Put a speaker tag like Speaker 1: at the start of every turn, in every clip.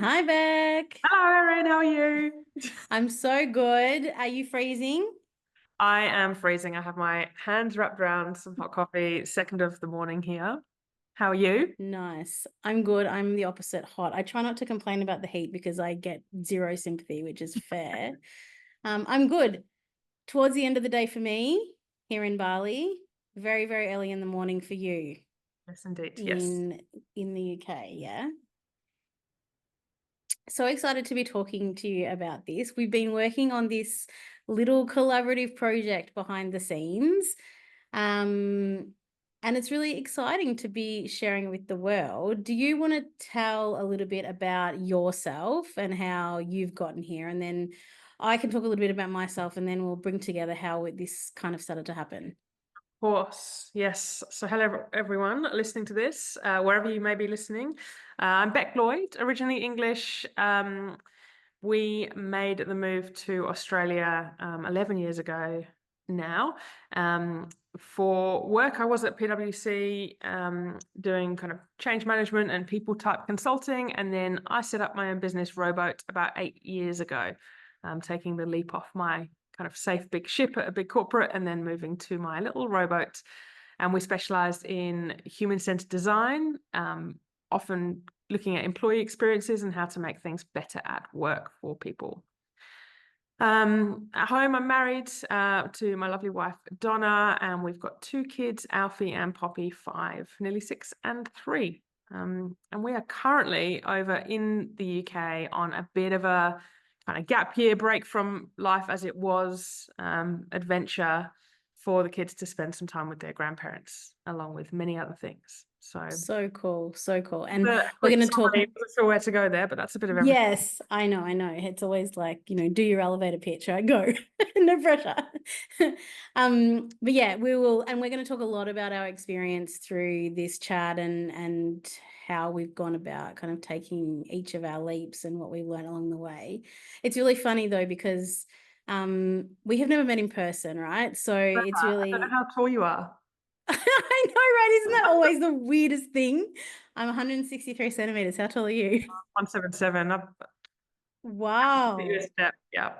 Speaker 1: Hi, Bec.
Speaker 2: Hello, Erin. How are you?
Speaker 1: I'm so good. Are you freezing?
Speaker 2: I am freezing. I have my hands wrapped around some hot coffee, second of the morning here. How are you?
Speaker 1: Nice. I'm good. I'm the opposite, hot. I try not to complain about the heat because I get zero sympathy, which is fair. I'm good. Towards the end of the day for me here in Bali, very, very early in the morning for you
Speaker 2: Yes, indeed. Yes.
Speaker 1: in the UK. Yeah. So excited to be talking to you about this. We've been working on this little collaborative project behind the scenes. And it's really exciting to be sharing with the world. Do you want to tell a little bit about yourself and how you've gotten here? And then I can talk a little bit about myself, and then we'll bring together how this kind of started to happen.
Speaker 2: Of course. Yes. So hello, everyone listening to this, wherever you may be listening. I'm Bec Lloyd, originally English. We made the move to Australia 11 years ago now. For work, I was at PwC doing kind of change management and people type consulting. And then I set up my own business, Rowboat, about 8 years ago, taking the leap off my kind of safe big ship at a big corporate and then moving to my little rowboat. And we specialized in human-centered design, often looking at employee experiences and how to make things better at work for people. At home, I'm married to my lovely wife, Donna, and we've got two kids, Alfie and Poppy, 5, nearly 6 and 3. And we are currently over in the UK on a bit of a kind of gap year break from life as it was, adventure for the kids to spend some time with their grandparents, along with many other things. So
Speaker 1: So cool. So cool. And
Speaker 2: a
Speaker 1: we're
Speaker 2: quick
Speaker 1: going to talk.
Speaker 2: summary. I'm not sure where to go there, but that's a bit of everything.
Speaker 1: Yes, I know, I know. It's always like, do your elevator pitch. I go. No pressure. But yeah, we will, and we're going to talk a lot about our experience through this chat and how we've gone about kind of taking each of our leaps and what we've learned along the way. It's really funny though, because we have never met in person, right? So it's
Speaker 2: I don't know
Speaker 1: really
Speaker 2: how tall you are.
Speaker 1: I know, right? Isn't that always the weirdest thing? I'm 163 centimeters. How tall are you?
Speaker 2: 177. I've hit you a
Speaker 1: Wow.
Speaker 2: step. Yeah.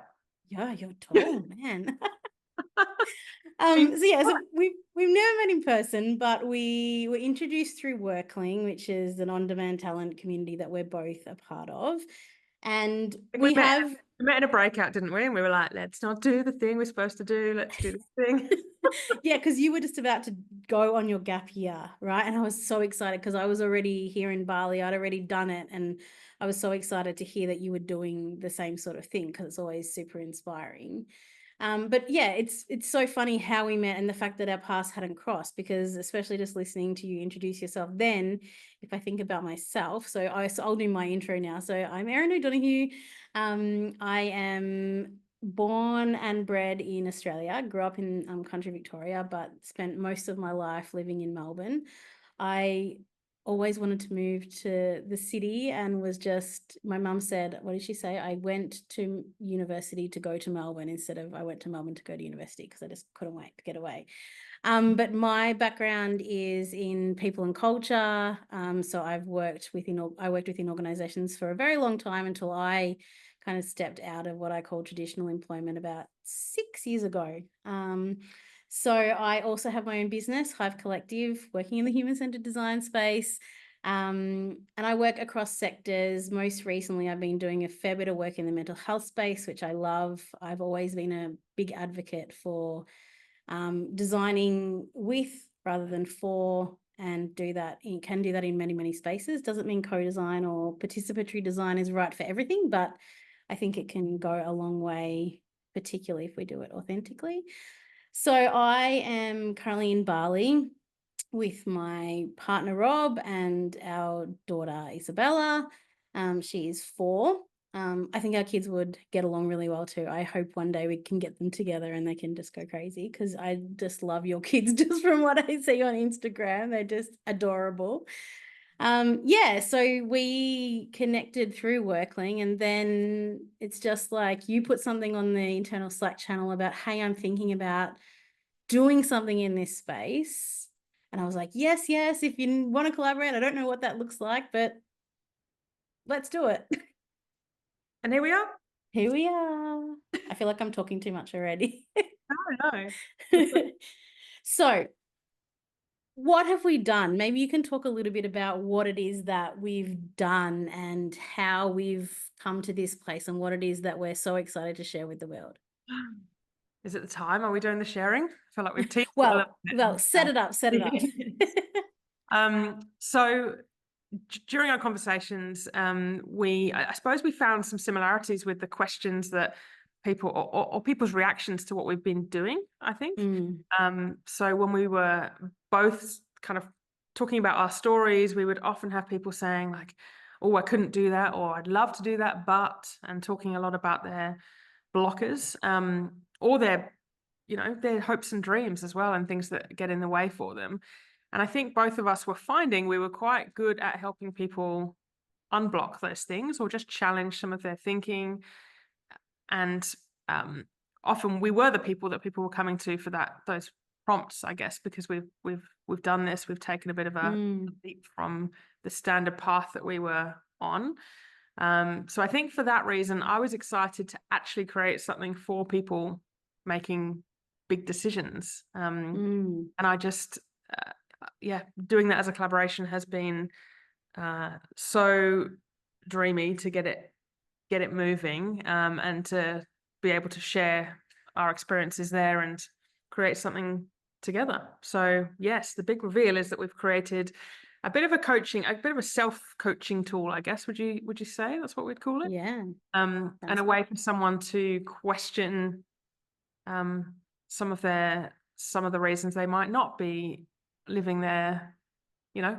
Speaker 1: Yeah, you're tall, man. So yeah, so we've never met in person, but we were introduced through Workling, which is an on-demand talent community that we're both a part of. And
Speaker 2: We
Speaker 1: we
Speaker 2: met,
Speaker 1: have
Speaker 2: we met in a breakout, didn't we? And we were like, let's not do the thing we're supposed to do. Let's do this thing.
Speaker 1: yeah, because you were just about to go on your gap year, right? And I was so excited because I was already here in Bali. I'd already done it. And I was so excited to hear that you were doing the same sort of thing because it's always super inspiring. But yeah, it's so funny how we met and the fact that our paths hadn't crossed, because especially just listening to you introduce yourself then, if I think about myself, so I'll do my intro now. So I'm Erin O'Donoghue. I am born and bred in Australia, grew up in country Victoria, but spent most of my life living in Melbourne. I always wanted to move to the city and was just, my mum said, what did she say? I went to university to go to Melbourne instead of I went to Melbourne to go to university because I just couldn't wait to get away. But my background is in people and culture. So I worked within organizations for a very long time until I kind of stepped out of what I call traditional employment about 6 years ago. So I also have my own business, Hive Collective, working in the human-centered design space. And I work across sectors. Most recently, I've been doing a fair bit of work in the mental health space, which I love. I've always been a big advocate for designing with rather than for, and can do that in many, many spaces. Doesn't mean co-design or participatory design is right for everything, but I think it can go a long way, particularly if we do it authentically. So I am currently in Bali with my partner Rob and our daughter Isabella. She is 4. I think our kids would get along really well too. I hope one day we can get them together and they can just go crazy, because I just love your kids just from what I see on Instagram. They're just adorable. Yeah, so we connected through Workling, and then it's just like you put something on the internal Slack channel about, hey, I'm thinking about doing something in this space. And I was like, yes, if you want to collaborate, I don't know what that looks like, but let's do it.
Speaker 2: And here we are.
Speaker 1: Here we are. I feel like I'm talking too much already.
Speaker 2: Oh, no.
Speaker 1: So, what have we done? Maybe you can talk a little bit about what it is that we've done and how we've come to this place and what it is that we're so excited to share with the world.
Speaker 2: Is it the time? Are we doing the sharing? I feel like we've teased it a little
Speaker 1: Well,
Speaker 2: bit.
Speaker 1: set it up, set it up.
Speaker 2: So during our conversations, I suppose we found some similarities with the questions that people or people's reactions to what we've been doing, I think. So when we were both kind of talking about our stories, we would often have people saying like, oh, I couldn't do that, or I'd love to do that, and talking a lot about their blockers, or their hopes and dreams as well, and things that get in the way for them. And I think both of us were finding we were quite good at helping people unblock those things or just challenge some of their thinking. And often we were the people that people were coming to for those prompts, I guess, because we've done this. We've taken a bit of a leap from the standard path that we were on. So I think for that reason, I was excited to actually create something for people making big decisions. And I just, doing that as a collaboration has been so dreamy to get it moving, and to be able to share our experiences there and create something together. So yes, the big reveal is that we've created a bit of a self-coaching tool, I guess. Would you say that's what we'd call it?
Speaker 1: Yeah.
Speaker 2: And a way for someone to question some of the reasons they might not be living their,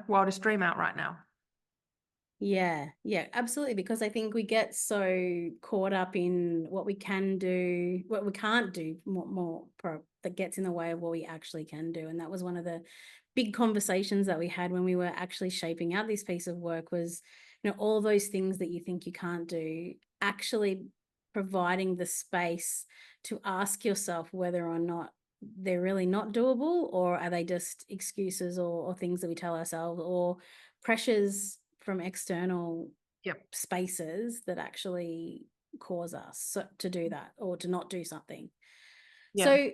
Speaker 2: wildest dream out right now.
Speaker 1: Yeah, absolutely. Because I think we get so caught up in what we can do, what we can't do, that gets in the way of what we actually can do. And that was one of the big conversations that we had when we were actually shaping out this piece of work was, all those things that you think you can't do, actually providing the space to ask yourself whether or not they're really not doable, or are they just excuses or things that we tell ourselves, or pressures from external spaces that actually cause us to do that or to not do something. So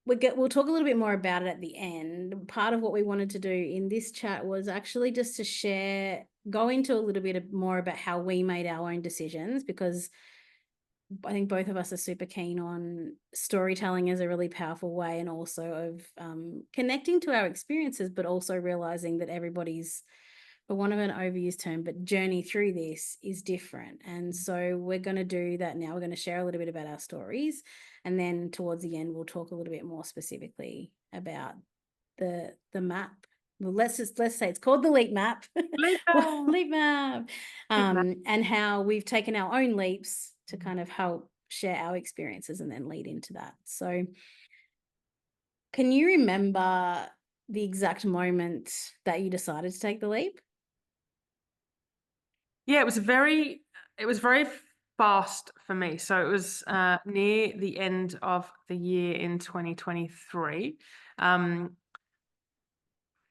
Speaker 1: we'll talk a little bit more about it at the end. Part of what we wanted to do in this chat was actually just to go into a little bit more about how we made our own decisions, because I think both of us are super keen on storytelling as a really powerful way, and also of connecting to our experiences, but also realizing that everybody's, for want of an overused term, but journey through this is different. And so we're going to do that now. We're going to share a little bit about our stories, and then towards the end, we'll talk a little bit more specifically about the map. Well, let's say it's called the leap map. Leap map. And how we've taken our own leaps to kind of help share our experiences and then lead into that. So can you remember the exact moment that you decided to take the leap?
Speaker 2: Yeah, it was very fast for me. So it was near the end of the year in 2023.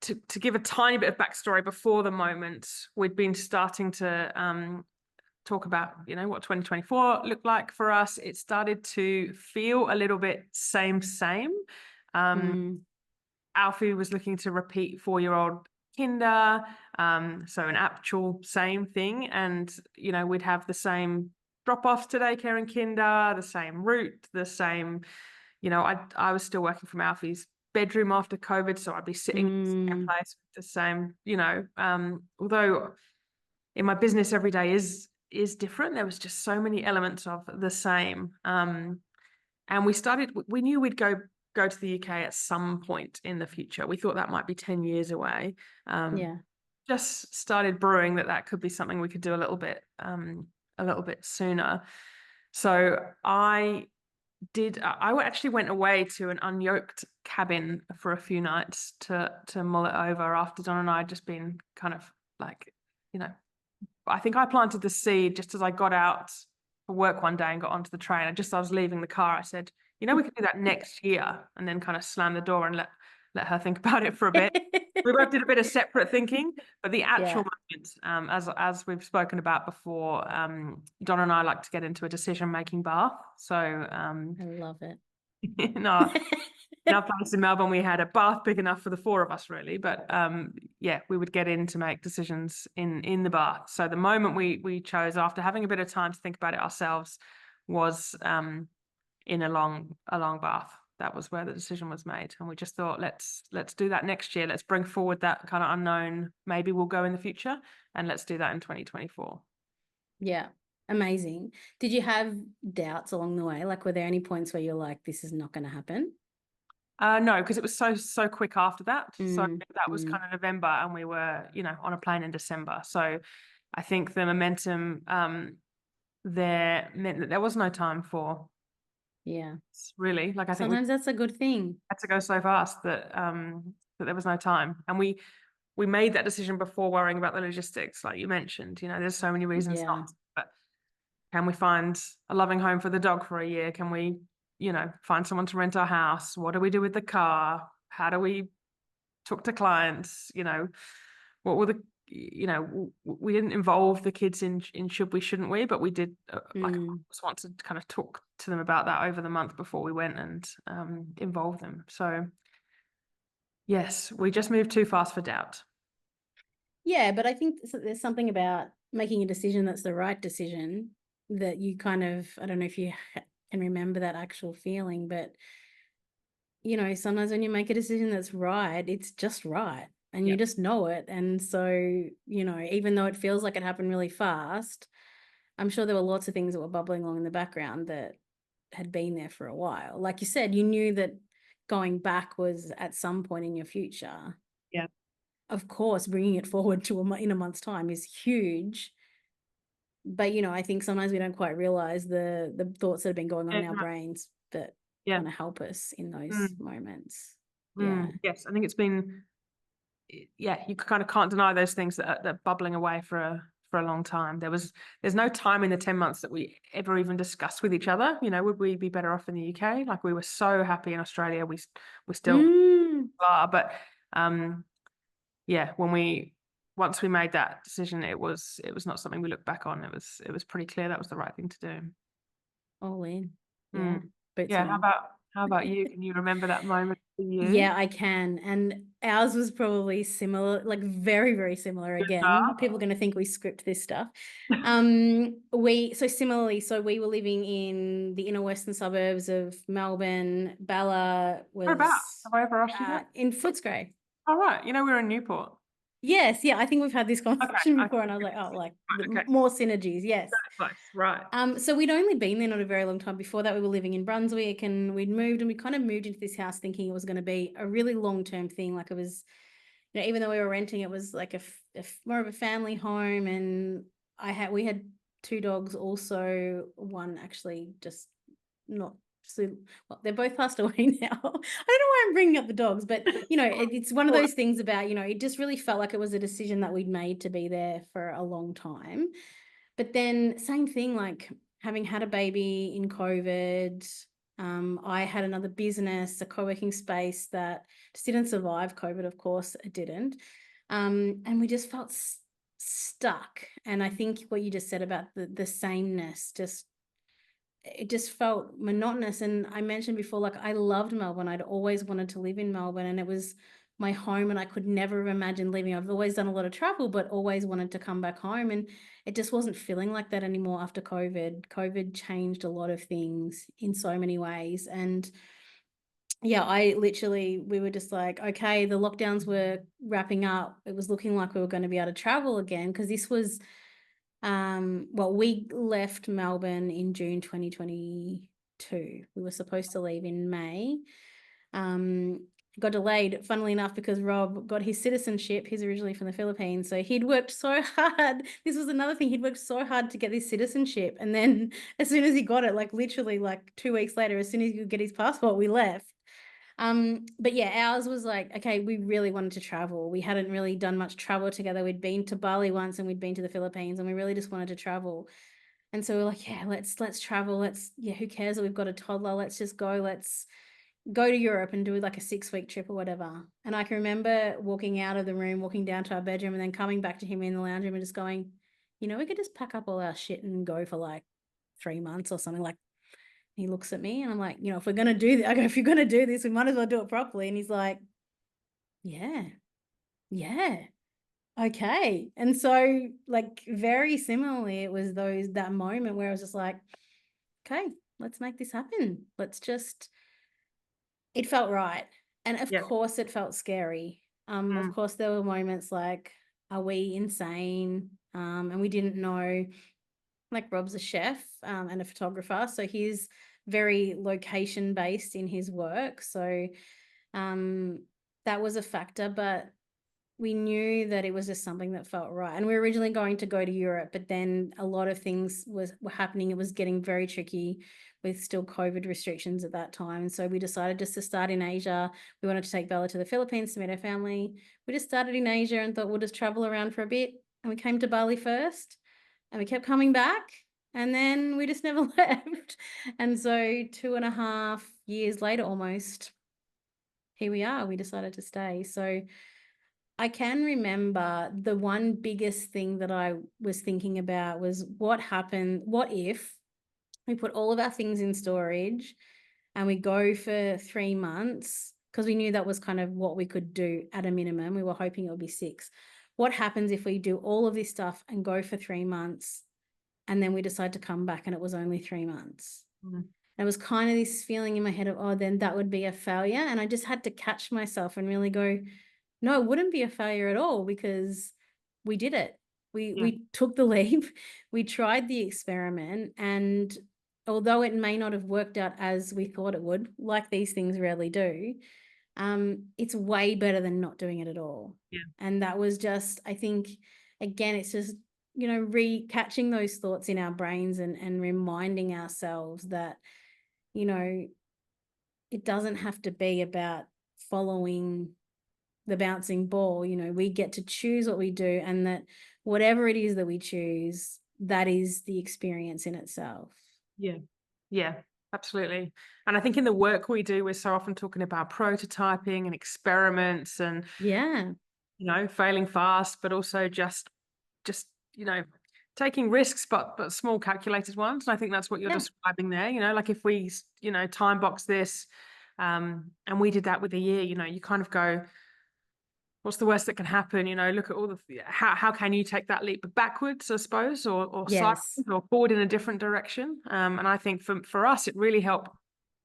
Speaker 2: To give a tiny bit of backstory, before the moment, we'd been starting to talk about, what 2024 looked like for us. It started to feel a little bit same. Alfie was looking to repeat 4-year-old kinder, so an actual same thing. And, we'd have the same drop-offs to daycare and kinder, the same route, the same, I was still working from Alfie's bedroom after COVID, so I'd be sitting in the same place with the same, although in my business every day is different, there was just so many elements of the same. And we knew we'd go to the UK at some point in the future. We thought that might be 10 years away. Just started brewing that could be something we could do a little bit sooner. So I actually went away to an unyoked cabin for a few nights to mull it over, after Don and I had just been kind of like, I think I planted the seed just as I got out for work one day and got onto the train. I was leaving the car, I said, we could do that next year, and then kind of slam the door and let her think about it for a bit. We both did a bit of separate thinking, but the actual
Speaker 1: Yeah,
Speaker 2: moment, as we've spoken about before, Donna and I like to get into a decision-making bath. So
Speaker 1: I love it.
Speaker 2: in our place in Melbourne, we had a bath big enough for the four of us, really. But yeah, we would get in to make decisions in the bath. So the moment we chose, after having a bit of time to think about it ourselves, was in a long bath. That was where the decision was made, and we just thought, let's do that next year. Let's bring forward that kind of unknown. Maybe we'll go in the future, and let's do that in 2024.
Speaker 1: Yeah, amazing. Did you have doubts along the way? Like, were there any points where you're like, this is not going to happen?
Speaker 2: No, because it was so quick after that. So that was
Speaker 1: Mm.
Speaker 2: kind of November, and we were, on a plane in December. So I think the momentum there meant that there was no time for
Speaker 1: Yeah.
Speaker 2: really. Like I think we
Speaker 1: Sometimes that's a good thing.
Speaker 2: had to go so fast that there was no time, and we made that decision before worrying about the logistics, like you mentioned. There's so many reasons
Speaker 1: Yeah.
Speaker 2: not to, but can we find a loving home for the dog for a year? Can we, find someone to rent our house? What do we do with the car? How do we talk to clients? What were the, we didn't involve the kids in should we, shouldn't we? But we did, like, just want to kind of talk to them about that over the month before we went and involve them. So yes, we just moved too fast for doubt.
Speaker 1: Yeah, but I think there's something about making a decision that's the right decision that you kind of, I don't know if you can remember that actual feeling, but sometimes when you make a decision that's right, it's just right and you just know it. And so, even though it feels like it happened really fast, I'm sure there were lots of things that were bubbling along in the background that had been there for a while. Like you said, you knew that going back was at some point in your future.
Speaker 2: Yeah.
Speaker 1: Of course, bringing it forward to in a month's time is huge. But, I think sometimes we don't quite realize the thoughts that have been going on in our brains that
Speaker 2: Yeah.
Speaker 1: kind of help us in those moments.
Speaker 2: Yes, I think it's been, yeah, you kind of can't deny those things that are bubbling away for a long time. There's no time in the 10 months that we ever even discussed with each other, would we be better off in the UK? Like, we were so happy in Australia. We still are, but yeah, once we made that decision, it was not something we looked back on. It was pretty clear that was the right thing to do.
Speaker 1: All in. Yeah. Boots
Speaker 2: Yeah,
Speaker 1: on.
Speaker 2: how about you? Can you remember that moment for you?
Speaker 1: Yeah, I can. And ours was probably similar, like very, very similar again. People are going to think we script this stuff. Similarly, we were living in the inner western suburbs of Melbourne. Bella
Speaker 2: Whereabouts?
Speaker 1: was
Speaker 2: Have I ever asked you that?
Speaker 1: in Footscray.
Speaker 2: All right. We're in Newport.
Speaker 1: Yes, yeah, I think we've had this conversation
Speaker 2: Okay,
Speaker 1: before, and I was like, oh, like
Speaker 2: okay.
Speaker 1: more synergies, yes.
Speaker 2: That's nice, right.
Speaker 1: So we'd only been there not a very long time. Before that, we were living in Brunswick, and we'd moved, and we kind of moved into this house thinking it was going to be a really long-term thing. Like, it was, even though we were renting, it was like more of a family home, and we had two dogs also. One actually just not. So, well, they're both passed away now. I don't know why I'm bringing up the dogs, but it's one of those things about, it just really felt like it was a decision that we'd made to be there for a long time. But then same thing, like having had a baby in COVID, I had another business, a co-working space that just didn't survive COVID. Of course it didn't. And we just felt stuck. And I think what you just said about the sameness, it just felt monotonous. And I mentioned before, like, I loved Melbourne. I'd always wanted to live in Melbourne, and it was my home, and I could never have imagined leaving. I've always done a lot of travel, but always wanted to come back home. And it just wasn't feeling like that anymore after COVID. COVID changed a lot of things in so many ways. And yeah, we were just like, okay, the lockdowns were wrapping up. It was looking like we were going to be able to travel again, because this was, we left Melbourne in June 2022. We were supposed to leave in May. Got delayed, funnily enough, because Rob got his citizenship. He's originally from the Philippines, so he'd worked so hard. This was another thing. He'd worked so hard to get this citizenship, and then as soon as he got it, like literally like 2 weeks later, as soon as he could get his passport, we left. But yeah, ours was like, okay, we really wanted to travel. We hadn't really done much travel together. We'd been to Bali once, and we'd been to the Philippines, and we really just wanted to travel. And so we're like, yeah, let's travel. Who cares that we've got a toddler? Let's just go. Let's, go to Europe and do like a 6-week trip or whatever. And I can remember walking out of the room, walking down to our bedroom, and then coming back to him in the lounge room and just going, we could just pack up all our shit and go for like 3 months or something. Like, he looks at me and I'm like, if we're going to do this, I go, if you're going to do this, we might as well do it properly. And he's like, yeah, yeah. Okay. And so like very similarly, it was that moment where I was just like, okay, let's make this happen. It felt right. And of
Speaker 2: Yeah.
Speaker 1: course it felt scary. Of course there were moments like, are we insane? And we didn't know, like Rob's a chef and a photographer. So he's very location based in his work. So that was a factor, but we knew that it was just something that felt right. And we were originally going to go to Europe, but then a lot of things were happening. It was getting very tricky with still COVID restrictions at that time. And so we decided just to start in Asia. We wanted to take Bella to the Philippines to meet her family. We just started in Asia and thought we'll just travel around for a bit. And we came to Bali first and we kept coming back. And then we just never left. And so 2.5 years later, almost, here we are. We decided to stay. So I can remember the one biggest thing that I was thinking about was what if we put all of our things in storage and we go for 3 months, because we knew that was kind of what we could do at a minimum. We were hoping it would be 6. What happens if we do all of this stuff and go for 3 months and then we decide to come back and it was only 3 months? There was kind of this feeling in my head of, oh, then that would be a failure. And I just had to catch myself and really go, no, it wouldn't be a failure at all, because we did it. We took the leap, we tried the experiment, and although it may not have worked out as we thought it would, like these things rarely do, it's way better than not doing it at all.
Speaker 2: Yeah.
Speaker 1: And that was just, I think, again, it's just, catching those thoughts in our brains and reminding ourselves that, it doesn't have to be about following the bouncing ball. We get to choose what we do, and that whatever it is that we choose, that is the experience in itself.
Speaker 2: Yeah, absolutely. And I think in the work we do, we're so often talking about prototyping and experiments and,
Speaker 1: Yeah.
Speaker 2: failing fast, but also just, taking risks, but small calculated ones. And I think that's what you're describing there. Like if we, time box this, and we did that with a year, you kind of go, what's the worst that can happen? Look at all how can you take that leap backwards, I suppose, or sideways
Speaker 1: Yes.
Speaker 2: or forward in a different direction. And I think for us, it really helped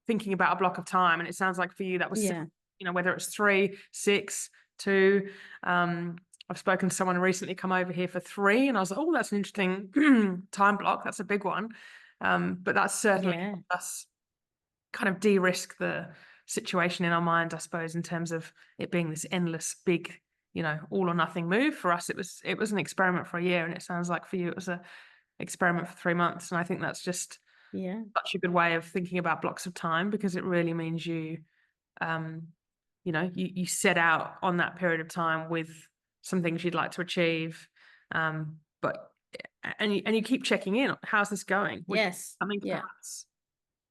Speaker 2: thinking about a block of time. And it sounds like for you, that was, whether it's 3, 6, 2. I've spoken to someone recently come over here for 3, and I was like, oh, that's an interesting time block. That's a big one. But that's certainly us kind of de-risk the situation in our mind, I suppose, in terms of it being this endless big, all or nothing move. For us, it was an experiment for a year, and it sounds like for you it was a experiment for 3 months. And I think that's just such a good way of thinking about blocks of time, because it really means you set out on that period of time with some things you'd like to achieve, but you keep checking in. How's this going? Something perhaps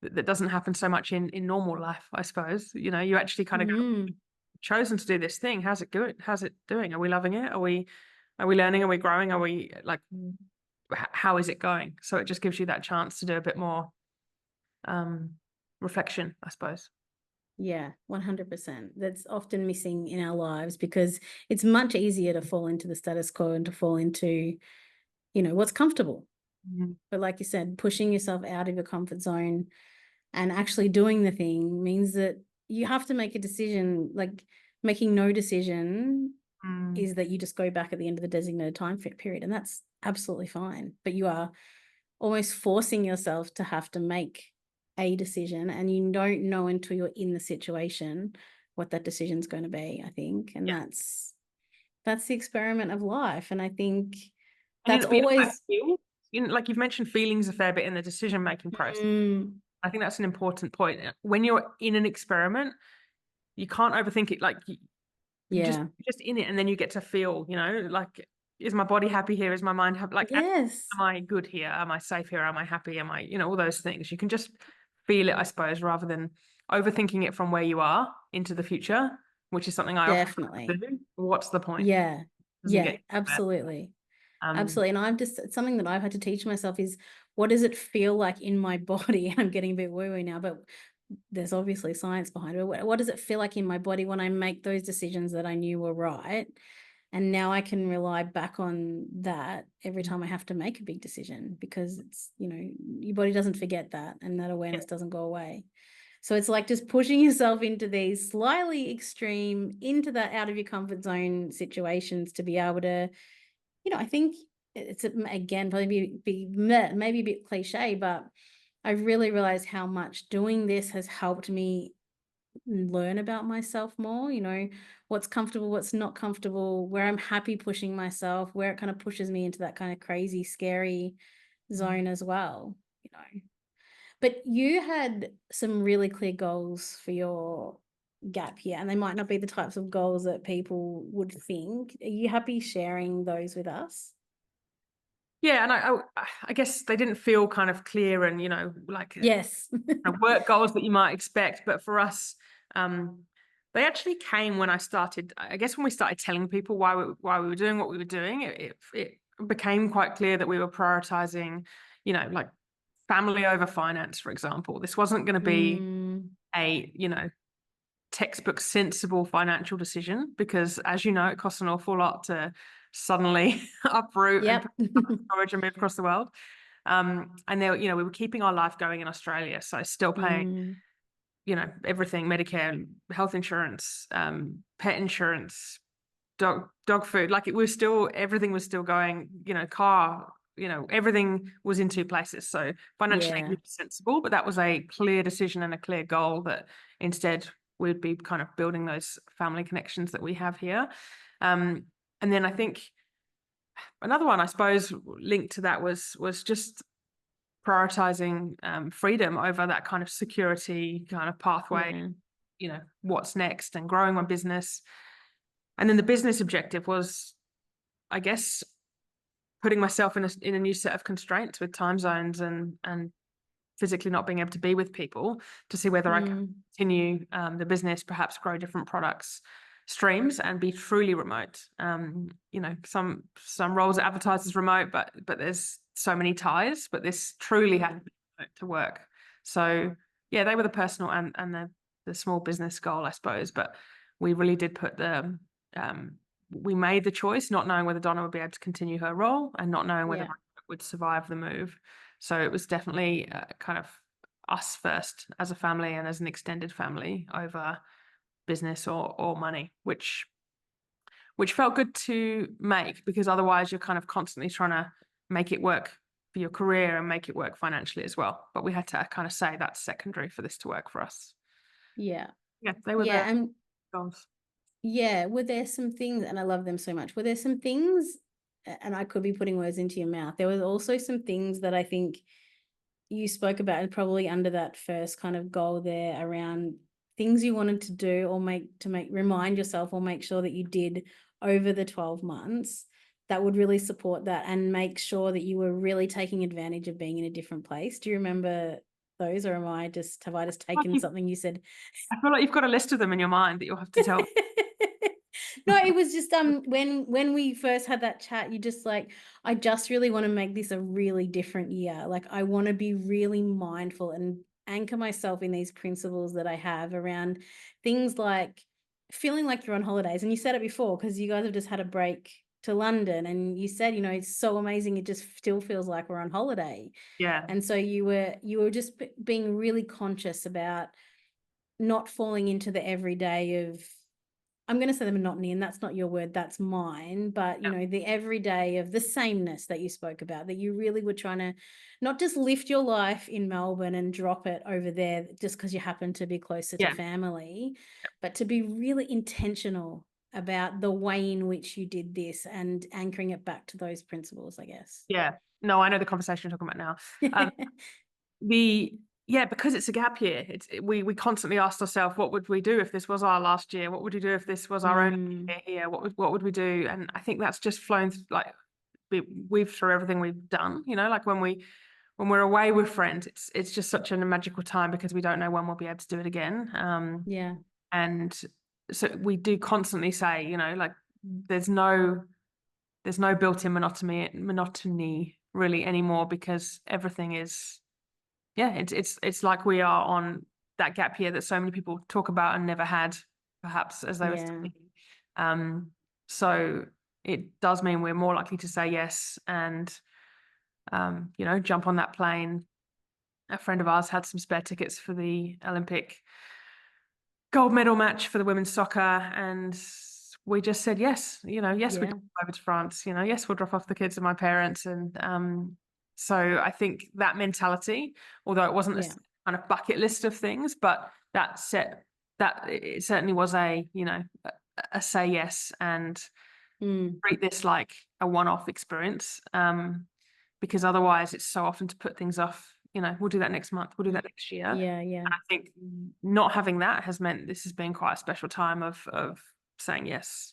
Speaker 2: that doesn't happen so much in normal life, I suppose. You actually kind of chosen to do this thing. How's it good? How's it doing? Are we loving it? Are we learning? Are we growing? Are we like, how is it going? So it just gives you that chance to do a bit more reflection, I suppose.
Speaker 1: Yeah, 100%. That's often missing in our lives, because it's much easier to fall into the status quo and to fall into, what's comfortable. But like you said, pushing yourself out of your comfort zone and actually doing the thing means that you have to make a decision. Like, making no decision is that you just go back at the end of the designated time period, and that's absolutely fine. But you are almost forcing yourself to have to make a decision, and you don't know until you're in the situation what that decision's going to be, I think. And that's the experiment of life. And I think that's always,
Speaker 2: like you've mentioned, feelings a fair bit in the decision-making process. I think that's an important point. When you're in an experiment, you can't overthink it. Like you're just in it, and then you get to feel, like, is my body happy here? Is my mind happy? Like, am I good here? Am I safe here? Am I happy? Am I, all those things. You can just feel it, I suppose, rather than overthinking it from where you are into the future, which is something I often
Speaker 1: Definitely.
Speaker 2: do. What's the point?
Speaker 1: Yeah.
Speaker 2: Doesn't
Speaker 1: Yeah,
Speaker 2: get you anywhere.
Speaker 1: absolutely.
Speaker 2: Um,
Speaker 1: Absolutely. And I'm just, it's something that I've had to teach myself is, what does it feel like in my body? I'm getting a bit woo-woo now, but there's obviously science behind it. What does it feel like in my body when I make those decisions that I knew were right? And now I can rely back on that every time I have to make a big decision, because it's, your body doesn't forget that, and that
Speaker 2: yeah,
Speaker 1: awareness doesn't go away. So it's like just pushing yourself into these slightly extreme, into that out of your comfort zone situations to be able to, I think it's again probably maybe a bit cliche, but I really realized how much doing this has helped me learn about myself more, what's comfortable, what's not comfortable, where I'm happy pushing myself, where it kind of pushes me into that kind of crazy, scary zone as well, But you had some really clear goals for your gap year, and they might not be the types of goals that people would think. Are you happy sharing those with us?
Speaker 2: yeah, and I guess they didn't feel kind of clear and like
Speaker 1: Yes.
Speaker 2: work goals that you might expect, but for us, they actually came when I started. I guess when we started telling people why we were doing what we were doing, it became quite clear that we were prioritizing, like family over finance, for example. This wasn't going to be
Speaker 1: Mm,
Speaker 2: a textbook sensible financial decision, because as you know, it costs an awful lot to suddenly uproot and
Speaker 1: yep.
Speaker 2: put storage and move across the world. And there, we were keeping our life going in Australia, so still paying,
Speaker 1: Mm,
Speaker 2: everything, Medicare, health insurance, pet insurance, dog food. Like everything was still going, car, everything was in two places. So financially it
Speaker 1: yeah.
Speaker 2: was sensible, but that was a clear decision and a clear goal that instead we'd be kind of building those family connections that we have here. And then I think another one, I suppose, linked to that was just prioritizing freedom over that kind of security kind of pathway,
Speaker 1: Yeah.
Speaker 2: what's next, and growing my business. And then the business objective was, I guess, putting myself in a new set of constraints with time zones and physically not being able to be with people, to see whether I can
Speaker 1: Mm,
Speaker 2: continue the business, perhaps grow different products streams and be truly remote. Some roles are advertised as remote, but there's so many ties, but this truly had to work. So yeah, they were the personal and the small business goal, I suppose. But we really did put we made the choice, not knowing whether Donna would be able to continue her role and not knowing whether
Speaker 1: yeah.
Speaker 2: I would survive the move. So it was definitely kind of us first as a family and as an extended family over business or money, which felt good to make, because otherwise you're kind of constantly trying to make it work for your career and make it work financially as well. But we had to kind of say that's secondary for this to work for us.
Speaker 1: Yeah.
Speaker 2: Yeah, they were the
Speaker 1: Yeah. And
Speaker 2: goals.
Speaker 1: yeah, were there some things, and I love them so much, were there some things, and I could be putting words into your mouth, there was also some things that I think you spoke about, and probably under that first kind of goal there, around things you wanted to do or remind yourself or make sure that you did over the 12 months that would really support that and make sure that you were really taking advantage of being in a different place. Do you remember those, or have I just taken something you said?
Speaker 2: I feel like you've got a list of them in your mind that you'll have to tell.
Speaker 1: No, it was just when we first had that chat, you just like, I just really want to make this a really different year. Like, I want to be really mindful and anchor myself in these principles that I have around things like feeling like you're on holidays. And you said it before, because you guys have just had a break to London, and you said, it's so amazing, it just still feels like we're on holiday.
Speaker 2: Yeah,
Speaker 1: And so you were just being really conscious about not falling into the everyday of, I'm going to say the monotony, and that's not your word, that's mine, but
Speaker 2: yeah,
Speaker 1: the everyday of the sameness that you spoke about, that you really were trying to not just lift your life in Melbourne and drop it over there just because you happen to be closer to
Speaker 2: yeah,
Speaker 1: family, but to be really intentional about the way in which you did this and anchoring it back to those principles, I guess.
Speaker 2: yeah. No, I know the conversation you're talking about now. The Yeah, because it's a gap year, we constantly asked ourselves, what would we do if this was our last year? What would we do if this was our own
Speaker 1: Mm,
Speaker 2: year here? What would we do? And I think that's just flown like weaved through everything we've done. Like when we when we're away with friends, it's just such a magical time because we don't know when we'll be able to do it again.
Speaker 1: Yeah.
Speaker 2: And so we do constantly say, you know, like there's no built-in monotony really anymore, because everything is, yeah, it's like we are on that gap year that so many people talk about and never had, perhaps, as they were
Speaker 1: Yeah.
Speaker 2: studying. So it does mean we're more likely to say yes and you know, jump on that plane. A friend of ours had some spare tickets for the Olympic gold medal match for the women's soccer, and we just said yes. You know, yes, we
Speaker 1: Yeah.
Speaker 2: go over to France. You know, yes, we'll drop off the kids and my parents, and so I think that mentality, although it wasn't a
Speaker 1: Yeah.
Speaker 2: kind of bucket list of things, but that it certainly was a, you know, a say yes and treat this like a one-off experience, because otherwise it's so often to put things off. You know, we'll do that next month, we'll do that next year.
Speaker 1: Yeah. Yeah.
Speaker 2: And I think not having that has meant this has been quite a special time of saying yes.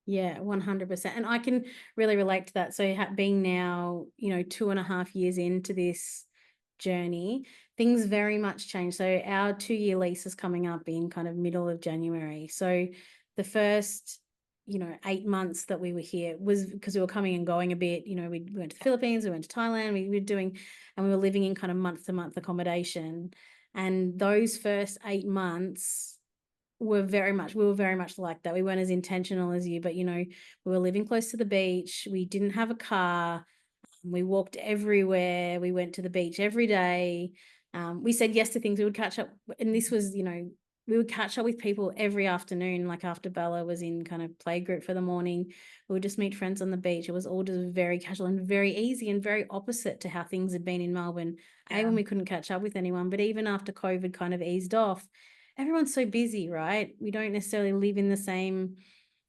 Speaker 1: Yeah, 100%. And I can really relate to that. So being now, 2.5 years into this journey, things very much change. So our 2-year lease is coming up in kind of middle of January. So the first, 8 months that we were here was because we were coming and going a bit. We went to the Philippines, we went to Thailand, we were doing, and we were living in kind of month to month accommodation. And those first 8 months, we were very much like that. We weren't as intentional as you, but we were living close to the beach. We didn't have a car. We walked everywhere. We went to the beach every day. We said yes to things. We would catch up, and this was, we would catch up with people every afternoon. Like after Bella was in kind of play group for the morning, we would just meet friends on the beach. It was all just very casual and very easy and very opposite to how things had been in Melbourne. When we couldn't catch up with anyone, but even after COVID kind of eased off, everyone's so busy, right? We don't necessarily live in the same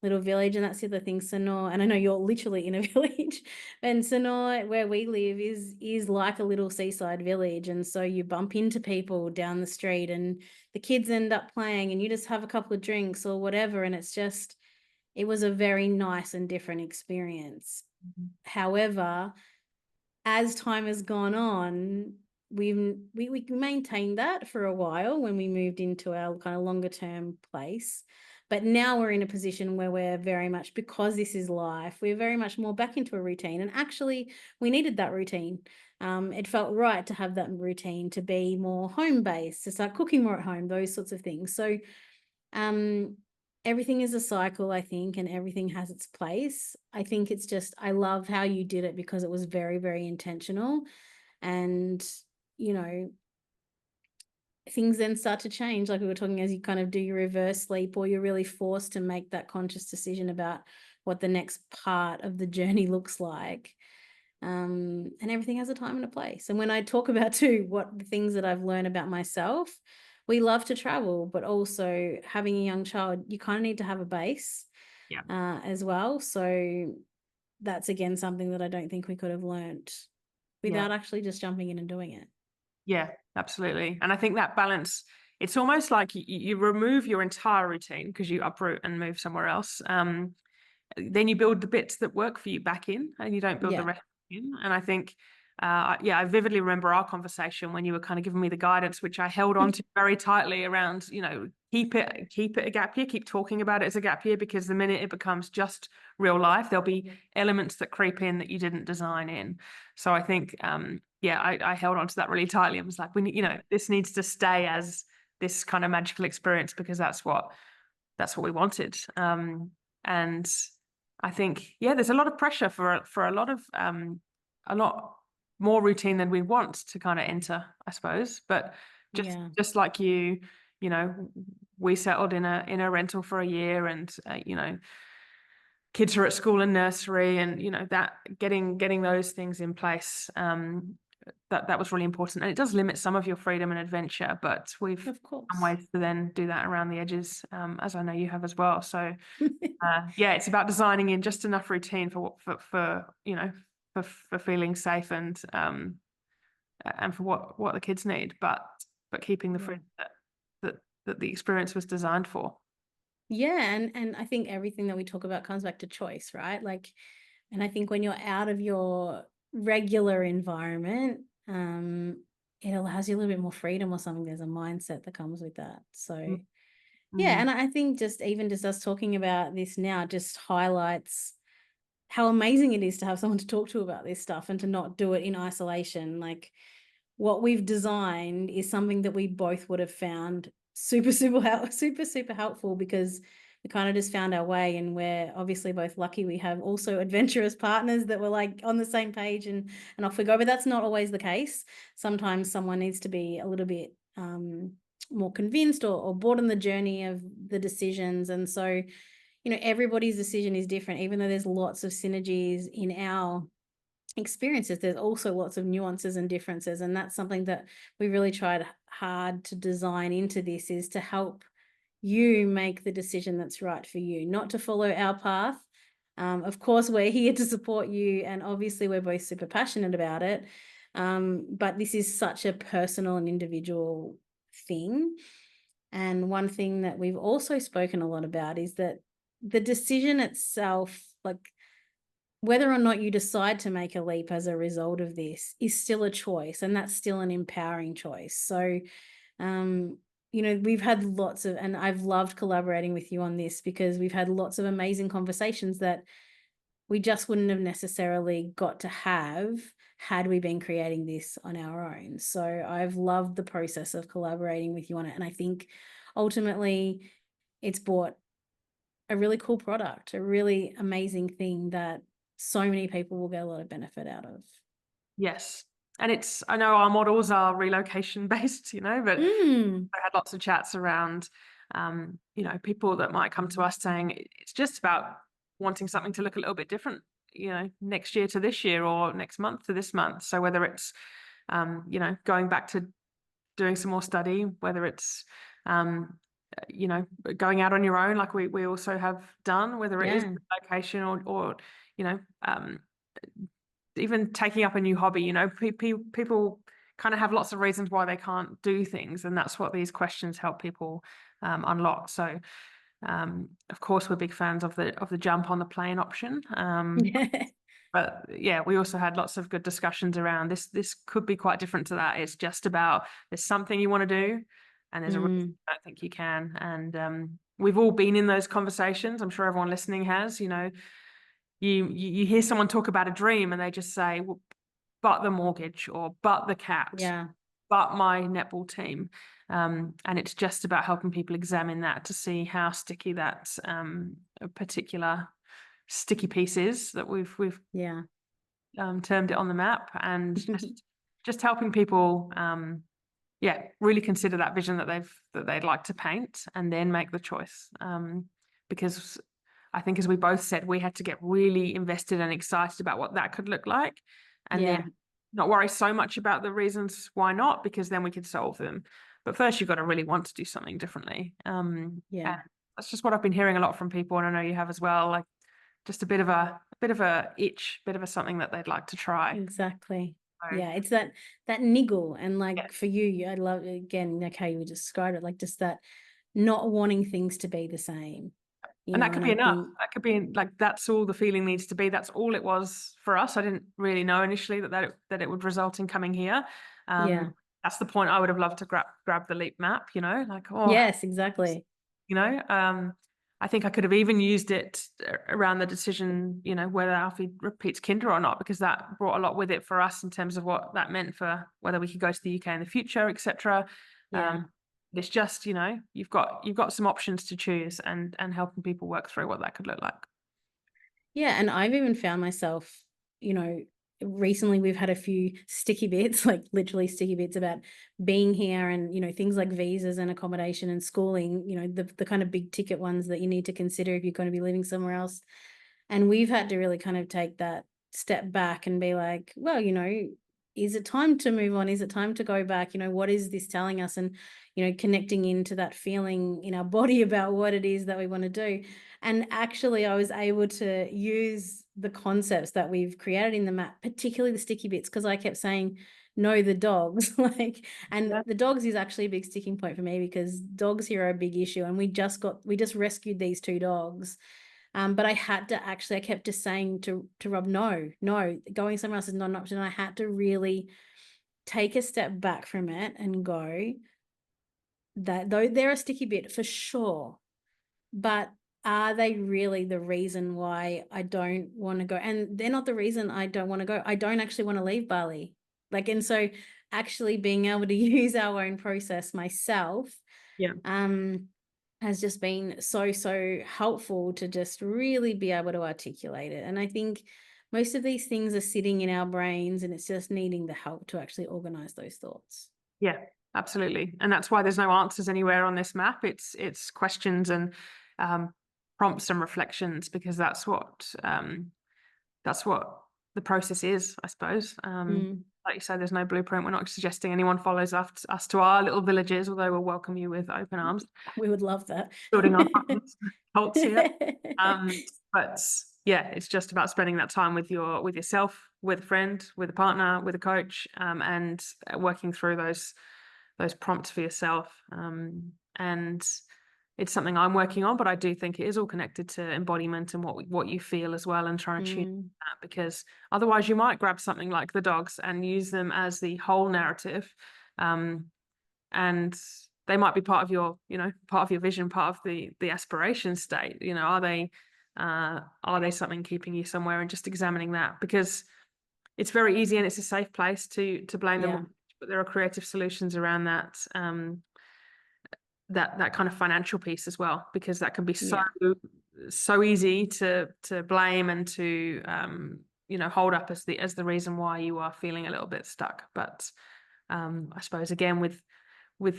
Speaker 1: little village, and that's the other thing. Sanur, and I know you're literally in a village, and Sanur, where we live, is like a little seaside village, and so you bump into people down the street, and the kids end up playing, and you just have a couple of drinks or whatever, and it was a very nice and different experience. However, as time has gone on, we maintained that for a while when we moved into our kind of longer term place. But now we're in a position where we're very much, because this is life, we're very much more back into a routine. And actually, we needed that routine. It felt right to have that routine, to be more home based, to start cooking more at home, those sorts of things. So everything is a cycle, I think, and everything has its place. I think it's just, I love how you did it because it was very, very intentional. And, things then start to change. Like we were talking, as you kind of do your reverse sleep, or you're really forced to make that conscious decision about what the next part of the journey looks like. And everything has a time and a place. And when I talk about too, what the things that I've learned about myself, we love to travel, but also having a young child, you kind of need to have a base as well. So that's again something that I don't think we could have learned without actually just jumping in and doing it.
Speaker 2: Yeah, absolutely. And I think that balance, it's almost like you remove your entire routine because you uproot and move somewhere else. Then you build the bits that work for you back in, and you don't build the rest in. And I think, I vividly remember our conversation when you were kind of giving me the guidance, which I held on to very tightly around, keep it a gap year, keep talking about it as a gap year, because the minute it becomes just real life, there'll be elements that creep in that you didn't design in. So I think, I held on to that really tightly and was like, this needs to stay as this kind of magical experience, because that's what we wanted. And I think, there's a lot of pressure for a lot more routine than we want to kind of enter, I suppose. But just like we settled in a rental for a year, and kids are at school and nursery, and that getting those things in place, that was really important. And it does limit some of your freedom and adventure, but we've some ways to then do that around the edges, as I know you have as well. So it's about designing in just enough routine for feeling safe, and for what the kids need, but keeping the freedom that the experience was designed for.
Speaker 1: And I think everything that we talk about comes back to choice, right? Like, and I think when you're out of your regular environment, it allows you a little bit more freedom or something. There's a mindset that comes with that.
Speaker 2: Mm,
Speaker 1: So yeah,
Speaker 2: mm.
Speaker 1: and I think just even just us talking about this now just highlights how amazing it is to have someone to talk to about this stuff and to not do it in isolation. Like what we've designed is something that we both would have found super helpful because we kind of just found our way, and we're obviously both lucky we have also adventurous partners that were like on the same page, and off we go. But that's not always the case. Sometimes someone needs to be a little bit more convinced or brought on the journey of the decisions. And so, everybody's decision is different. Even though there's lots of synergies in our experiences, there's also lots of nuances and differences. And that's something that we really tried hard to design into this, is to help you make the decision that's right for you, not to follow our path. Of course, we're here to support you, and obviously we're both super passionate about it. But this is such a personal and individual thing. And one thing that we've also spoken a lot about is that the decision itself, like whether or not you decide to make a leap as a result of this, is still a choice, and that's still an empowering choice. So, um, we've had lots of, and I've loved collaborating with you on this because we've had lots of amazing conversations that we just wouldn't have necessarily got to have had we been creating this on our own. So I've loved the process of collaborating with you on it. And I think ultimately it's brought a really cool product, a really amazing thing that so many people will get a lot of benefit out of.
Speaker 2: Yes. And I know our models are relocation based, but
Speaker 1: Mm,
Speaker 2: I had lots of chats around, people that might come to us saying it's just about wanting something to look a little bit different, next year to this year or next month to this month. So whether it's, going back to doing some more study, whether it's, you know, going out on your own, like we also have done, whether it is
Speaker 1: yeah.
Speaker 2: location or you know, even taking up a new hobby, people kind of have lots of reasons why they can't do things, and that's what these questions help people unlock. So, of course, we're big fans of the jump on the plane option.
Speaker 1: Yeah.
Speaker 2: But yeah, we also had lots of good discussions around this. This could be quite different to that. It's just about there's something you want to do, and there's a reason
Speaker 1: Mm,
Speaker 2: I don't think you can. And we've all been in those conversations. I'm sure everyone listening has. You hear someone talk about a dream, and they just say, well, "But the mortgage," or "But the cat,"
Speaker 1: yeah.
Speaker 2: "But my netball team." And it's just about helping people examine that to see how sticky that particular sticky piece is that we've
Speaker 1: Yeah.
Speaker 2: termed it on the map, and just helping people really consider that vision that they'd like to paint and then make the choice, because I think, as we both said, we had to get really invested and excited about what that could look like, and then
Speaker 1: Yeah.
Speaker 2: not worry so much about the reasons why not, because then we could solve them. But first, you've got to really want to do something differently,
Speaker 1: Yeah.
Speaker 2: and that's just what I've been hearing a lot from people, and I know you have as well. Like, just a bit of a itch, bit of a something that they'd like to try.
Speaker 1: Exactly.
Speaker 2: So
Speaker 1: Yeah, it's that niggle, and
Speaker 2: yeah,
Speaker 1: like for you, I love, again, like how you described it, like just that not wanting things to be the same,
Speaker 2: and that could
Speaker 1: and
Speaker 2: be
Speaker 1: I
Speaker 2: enough.
Speaker 1: think,
Speaker 2: That could be like that's all the feeling needs to be. That's all it was for us. I didn't really know initially that it would result in coming here.
Speaker 1: yeah,
Speaker 2: That's the point. I would have loved to grab the leap map. Like, oh,
Speaker 1: yes, exactly.
Speaker 2: you know. I think I could have even used it around the decision, whether Alfie repeats kinder or not, because that brought a lot with it for us in terms of what that meant for whether we could go to the UK in the future, etc.
Speaker 1: Yeah.
Speaker 2: It's just, you've got some options to choose, and helping people work through what that could look like.
Speaker 1: Yeah, and I've even found myself, you know, recently we've had a few sticky bits, like literally sticky bits about being here, and, things like visas and accommodation and schooling, the kind of big ticket ones that you need to consider if you're going to be living somewhere else. And we've had to really kind of take that step back and be like, well, is it time to move on? Is it time to go back? What is this telling us? And, connecting into that feeling in our body about what it is that we want to do. And actually, I was able to use the concepts that we've created in the map, particularly the sticky bits, because I kept saying, no, the dogs. And
Speaker 2: Yeah.
Speaker 1: the dogs is actually a big sticking point for me, because dogs here are a big issue. And we just rescued these two dogs. But I kept just saying to Rob, no, going somewhere else is not an option. I had to really take a step back from it and go, that though they're a sticky bit for sure, but are they really the reason why I don't want to go? And they're not the reason I don't want to go. I don't actually want to leave Bali. Like, and so actually being able to use our own process myself,
Speaker 2: Yeah.
Speaker 1: has just been so helpful to just really be able to articulate it. And I think most of these things are sitting in our brains, and it's just needing the help to actually organize those thoughts.
Speaker 2: Yeah, absolutely. And that's why there's no answers anywhere on this map. It's questions and prompts and reflections, because that's what the process is, I suppose. Like you say, there's no blueprint. We're not suggesting anyone follows us to our little villages, although we'll welcome you with open arms.
Speaker 1: We would love that.
Speaker 2: Building our cults here. But yeah, it's just about spending that time with yourself, with a friend, with a partner, with a coach, and working through those prompts for yourself. And it's something I'm working on, but I do think it is all connected to embodiment and what you feel as well, and trying to tune that, because otherwise you might grab something like the dogs and use them as the whole narrative, and they might be part of your vision, part of the aspiration state. Are they something keeping you somewhere, and just examining that, because it's very easy and it's a safe place to blame them, but there are creative solutions around that. That kind of financial piece as well, because that can be so easy to blame and to hold up as the reason why you are feeling a little bit stuck. But I suppose, again, with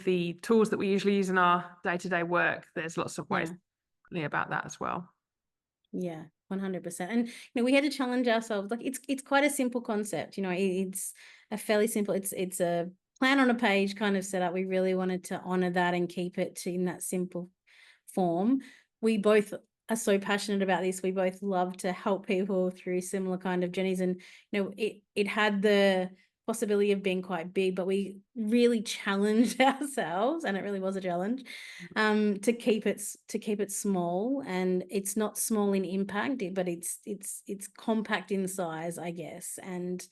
Speaker 2: the tools that we usually use in our day-to-day work, there's lots of ways about that as well.
Speaker 1: Yeah, 100%. And we had to challenge ourselves. Like, it's quite a simple concept. It's a fairly simple. It's a plan on a page kind of setup. We really wanted to honor that and keep it in that simple form. We both are so passionate about this. We both love to help people through similar kind of journeys, and it had the possibility of being quite big, but we really challenged ourselves, and it really was a challenge, to keep it small. And it's not small in impact, but it's compact in size, I guess, and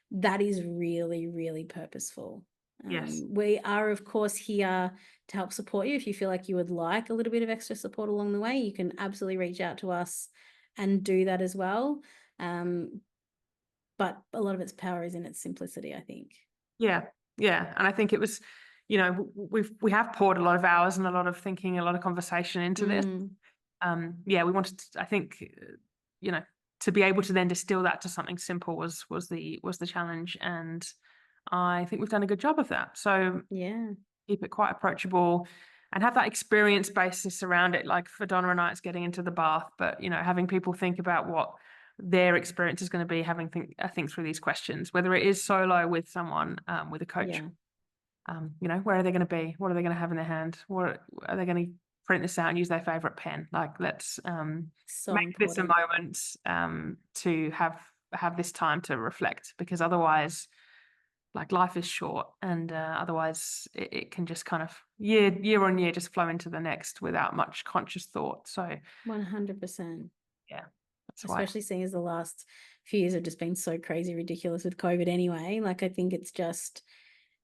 Speaker 1: that is really, really purposeful.
Speaker 2: Yes.
Speaker 1: We are, of course, here to help support you. If you feel like you would like a little bit of extra support along the way, you can absolutely reach out to us and do that as well. But a lot of its power is in its simplicity, I think.
Speaker 2: Yeah. And I think it was, we have poured a lot of hours and a lot of thinking, a lot of conversation into this. We wanted to, I think, to be able to then distill that to something simple was the challenge, and I think we've done a good job of that. So keep it quite approachable and have that experience basis around it. Like for Donna and I, it's getting into the bath, but having people think about what their experience is going to be, having think through these questions, whether it is solo with someone, with a coach. Where are they going to be? What are they going to have in their hand? What are they going to print this out and use their favorite pen? Like, let's make this a moment to have this time to reflect, because otherwise, like, life is short, and otherwise it can just kind of year on year just flow into the next without much conscious thought. So
Speaker 1: 100%.
Speaker 2: Yeah, that's
Speaker 1: especially seeing as the last few years have just been so crazy ridiculous with COVID anyway. Like, I think it's just,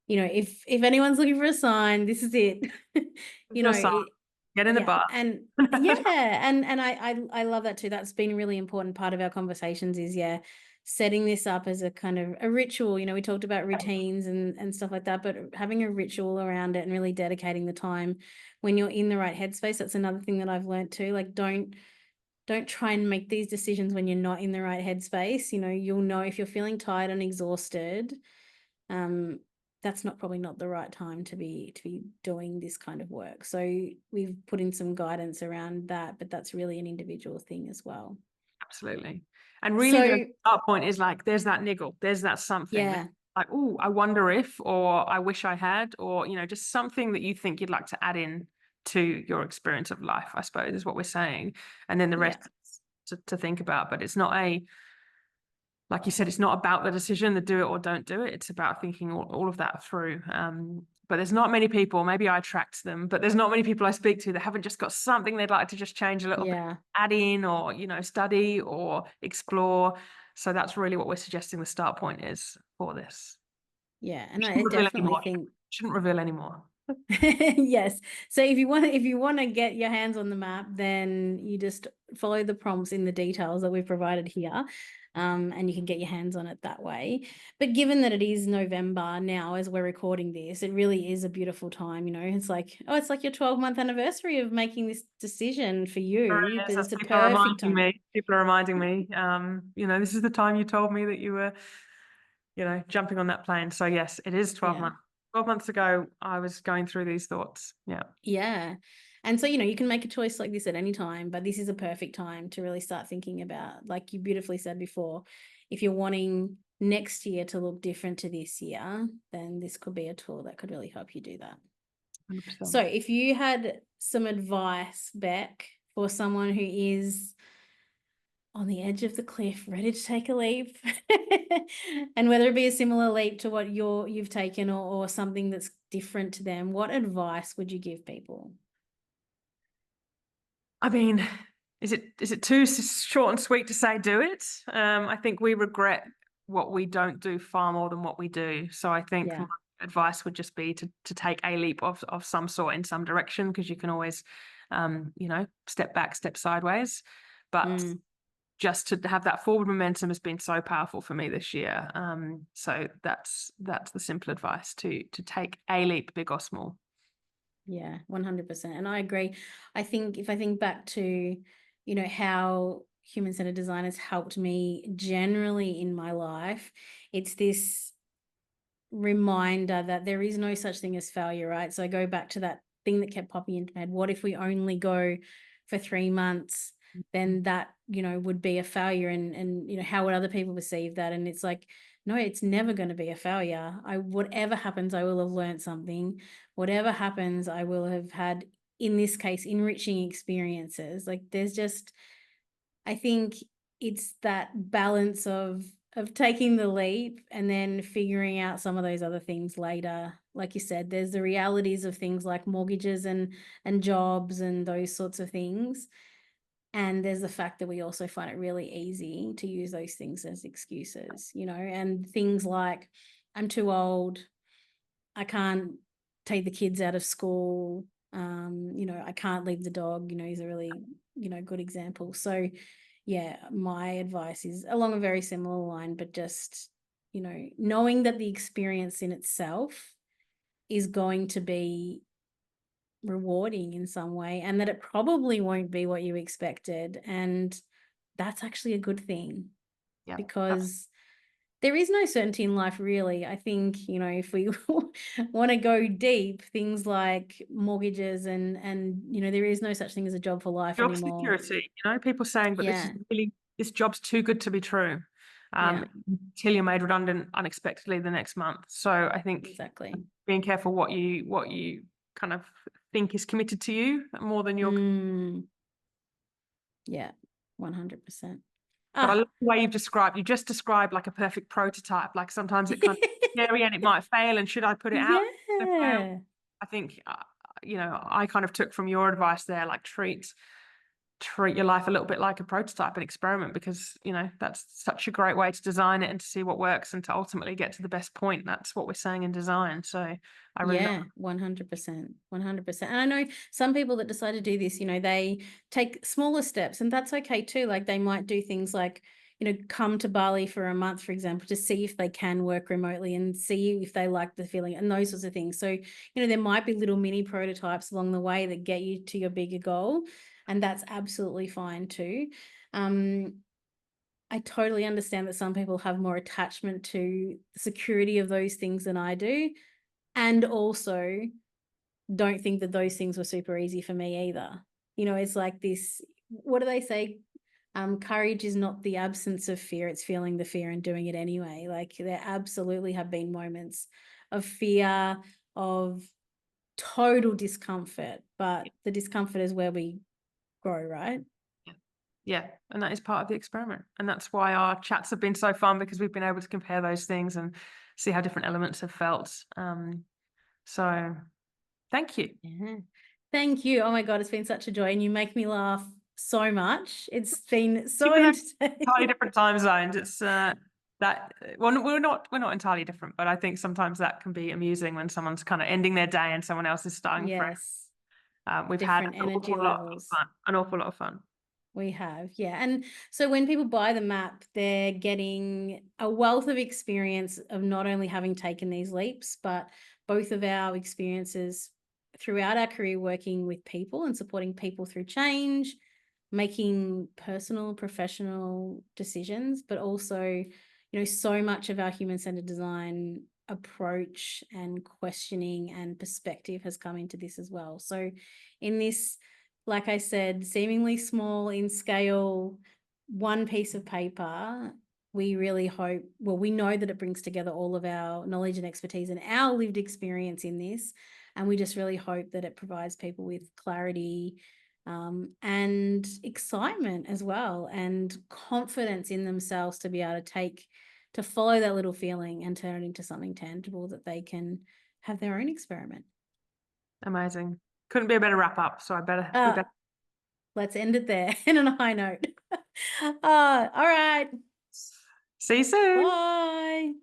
Speaker 1: if anyone's looking for a sign, this is it.
Speaker 2: Get in the bath.
Speaker 1: And and I love that too. That's been a really important part of our conversations, is setting this up as a kind of a ritual. We talked about routines and stuff like that, but having a ritual around it and really dedicating the time when you're in the right headspace. That's another thing that I've learned too. Like, don't try and make these decisions when you're not in the right headspace. You'll know if you're feeling tired and exhausted, that's probably not the right time to be doing this kind of work. So we've put in some guidance around that, but that's really an individual thing as well.
Speaker 2: Absolutely. And really, the start point is like, there's that niggle, there's that something.
Speaker 1: Yeah.
Speaker 2: Like, oh, I wonder if, or I wish I had, or, just something that you think you'd like to add in to your experience of life, I suppose, is what we're saying. And then the rest to think about. But it's not like you said, it's not about the decision, the do it or don't do it. It's about thinking all of that through. But there's not many people, maybe I attract them, but there's not many people I speak to that haven't just got something they'd like to just change a little bit, add in, or, study or explore. So that's really what we're suggesting the start point is for this.
Speaker 1: Yeah. And I
Speaker 2: Shouldn't reveal
Speaker 1: definitely
Speaker 2: anymore.
Speaker 1: think
Speaker 2: Shouldn't reveal anymore.
Speaker 1: yes. So if you want to get your hands on the map, then you just follow the prompts in the details that we've provided here. And you can get your hands on it that way. But given that it is November now, as we're recording this, it really is a beautiful time. It's like your 12-month anniversary of making this decision for you. But
Speaker 2: Yes, as
Speaker 1: it's a
Speaker 2: people are
Speaker 1: perfect
Speaker 2: reminding
Speaker 1: time.
Speaker 2: me, this is the time you told me that you were, jumping on that plane. So yes, it is 12
Speaker 1: Yeah.
Speaker 2: months. 12 months ago, I was going through these thoughts. Yeah.
Speaker 1: Yeah. And so, you can make a choice like this at any time, but this is a perfect time to really start thinking about, like you beautifully said before, if you're wanting next year to look different to this year, then this could be a tool that could really help you do that.
Speaker 2: 100%.
Speaker 1: So if you had some advice, Beck, for someone who is on the edge of the cliff, ready to take a leap, and whether it be a similar leap to what you've taken or something that's different to them, what advice would you give people?
Speaker 2: I mean, is it too short and sweet to say do it? I think we regret what we don't do far more than what we do. So I think
Speaker 1: Yeah.
Speaker 2: my advice would just be to take a leap of some sort in some direction, because you can always, step back, step sideways. But
Speaker 1: Mm.
Speaker 2: just to have that forward momentum has been so powerful for me this year. So that's the simple advice, to take a leap, big or small.
Speaker 1: Yeah, 100%. And I agree. I think if I think back to, how human-centered design has helped me generally in my life, it's this reminder that there is no such thing as failure, right? So I go back to that thing that kept popping into my head. What if we only go for 3 months? Then that, would be a failure. And how would other people perceive that? And it's like, no, it's never going to be a failure. Whatever happens, I will have learned something. Whatever happens, I will have had, in this case, enriching experiences. Like there's just, I think it's that balance of taking the leap and then figuring out some of those other things later. Like you said, there's the realities of things like mortgages and jobs and those sorts of things. And there's the fact that we also find it really easy to use those things as excuses, and things like, I'm too old, I can't take the kids out of school, I can't leave the dog, is a really, good example. So yeah, my advice is along a very similar line, but just, knowing that the experience in itself is going to be rewarding in some way, and that it probably won't be what you expected. And that's actually a good thing,
Speaker 2: Yeah.
Speaker 1: because there is no certainty in life, really. I think, if we want to go deep, things like mortgages and there is no such thing as a job for life
Speaker 2: Job
Speaker 1: anymore.
Speaker 2: security, people saying, but
Speaker 1: Yeah.
Speaker 2: this job's too good to be true.
Speaker 1: Yeah,
Speaker 2: Until you're made redundant unexpectedly the next month. So I think
Speaker 1: exactly.
Speaker 2: being careful what you kind of think is committed to you more than your.
Speaker 1: Yeah, 100%.
Speaker 2: But I
Speaker 1: Ah.
Speaker 2: love the way you just described like a perfect prototype. Like sometimes it kind of scary and it might fail, and should I put it out?
Speaker 1: Yeah.
Speaker 2: I think, I kind of took from your advice there, like treat your life a little bit like a prototype, an experiment, because, that's such a great way to design it and to see what works and to ultimately get to the best point. That's what we're saying in design. So I really love
Speaker 1: Yeah, 100%. 100%. And I know some people that decide to do this, they take smaller steps, and that's okay too. Like they might do things like, come to Bali for a month, for example, to see if they can work remotely and see if they like the feeling and those sorts of things. So, there might be little mini prototypes along the way that get you to your bigger goal, and that's absolutely fine too. I totally understand that some people have more attachment to the security of those things than I do, and also don't think that those things were super easy for me either. It's like this, what do they say? Courage is not the absence of fear, it's feeling the fear and doing it anyway. Like there absolutely have been moments of fear, of total discomfort, but the discomfort is where we grow, right?
Speaker 2: Yeah, and that is part of the experiment. And that's why our chats have been so fun, because we've been able to compare those things and see how different elements have felt. So thank you.
Speaker 1: Yeah. Thank you. Oh my God, it's been such a joy, and you make me laugh so much. It's been so
Speaker 2: Even though
Speaker 1: entertaining.
Speaker 2: entirely different time zones, it's that well, we're not entirely different, but I think sometimes that can be amusing when someone's kind of ending their day and someone else is starting fresh.
Speaker 1: Yes,
Speaker 2: We've had
Speaker 1: different
Speaker 2: an
Speaker 1: energy
Speaker 2: awful lot of
Speaker 1: levels.
Speaker 2: fun. An awful lot of fun.
Speaker 1: We have, yeah. And so when people buy the map, they're getting a wealth of experience of not only having taken these leaps, but both of our experiences throughout our career working with people and supporting people through change, making personal, professional decisions, but also, so much of our human-centered design approach and questioning and perspective has come into this as well. So in this, like I said, seemingly small in scale, one piece of paper, we really hope, well, we know that it brings together all of our knowledge and expertise and our lived experience in this. And we just really hope that it provides people with clarity and excitement as well, and confidence in themselves to be able to follow that little feeling and turn it into something tangible that they can have their own experiment.
Speaker 2: Amazing. Couldn't be a better wrap up. So we better.
Speaker 1: Let's end it there and on a high note. All right.
Speaker 2: See you soon.
Speaker 1: Bye.